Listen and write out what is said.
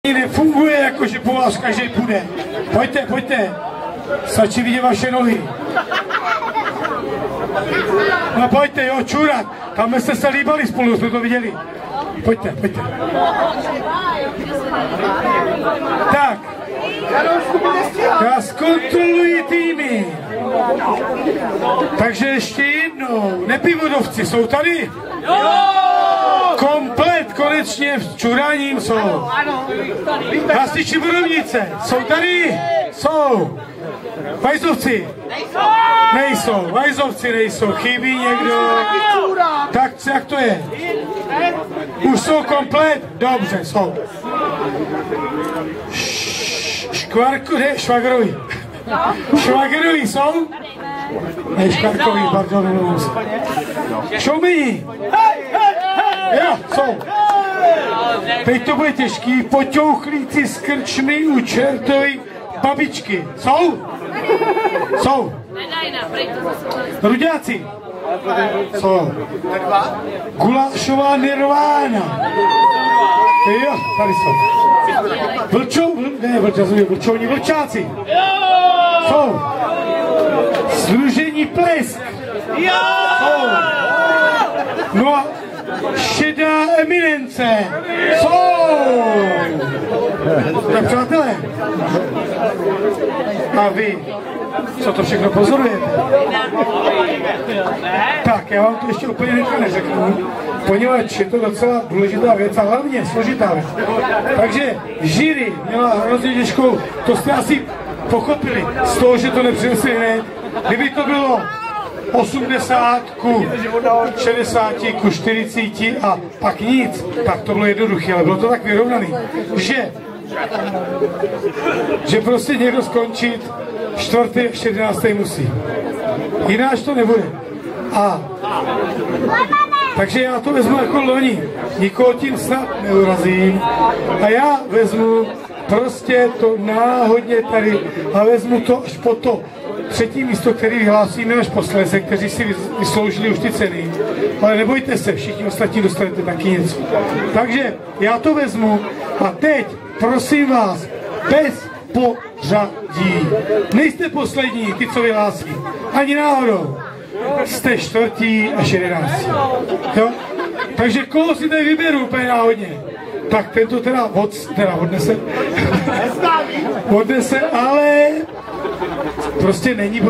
Nefunguje, jako že po vás každý půjde. Pojďte, pojďte. Stačí vidět vaše nohy. No pojďte, jo, čurat. Tam jste se líbali spolu, jsme to viděli. Pojďte, pojďte. Tak. Já zkontroluji týmy. Takže ještě jednou. Nepivodovci jsou tady? Komplet konečně v čuráním jsou. Hasiči Borovnice jsou tady? Jsou. Vajzovci? Nejsou. Vajzovci nejsou. Chybí někdo? Tak jak to je? Už jsou komplet? Dobře, jsou. Švagerovi. Švagerovi jsou? Ne, Švarkovi, pardon. Šoumení. Jo, jsou. Teď to bude těžký. Poťouchlíci s krčmy u čertovy babičky. Jsou? Jsou. Ruďáci. Jsou. Gulášová nirvána. Jo, tady jsou. Vlčovní vlčáci. Jsou. Sdružení Plesk. Jsou. No a šedá eminence. Jsou. Tak přátelé. A vy, co to všechno pozorujete? Tak, já vám to ještě úplně neřeknu, poněvadž je to docela důležitá věc a hlavně složitá věc. Takže jury měla hrozně těžkou, to jste asi pochopili, z toho, že to nepřinesli hned. Kdyby to bylo 80 ku 60 ku 40 a pak nic, tak to bylo jednoduché, ale bylo to tak vyrovnaný, že prostě někdo skončit 4. až 11. musí. Jináč to nebude. Takže já to vezmu jako loni. Nikoho tím snad neurazím. A já vezmu prostě to náhodně tady a vezmu to až po to 3. místo, který vyhlásíme až posléze, kteří si vysloužili už ty ceny. Ale nebojte se, všichni ostatní dostanete taky něco. Takže já to vezmu a teď, prosím vás, bez pořadí. Nejste poslední, ty, co vyhlásí. Ani náhodou. Jste 4. až 11. Jo? Takže koho si tady vyberu úplně náhodně? Tak tento teda odnese, ale prostě není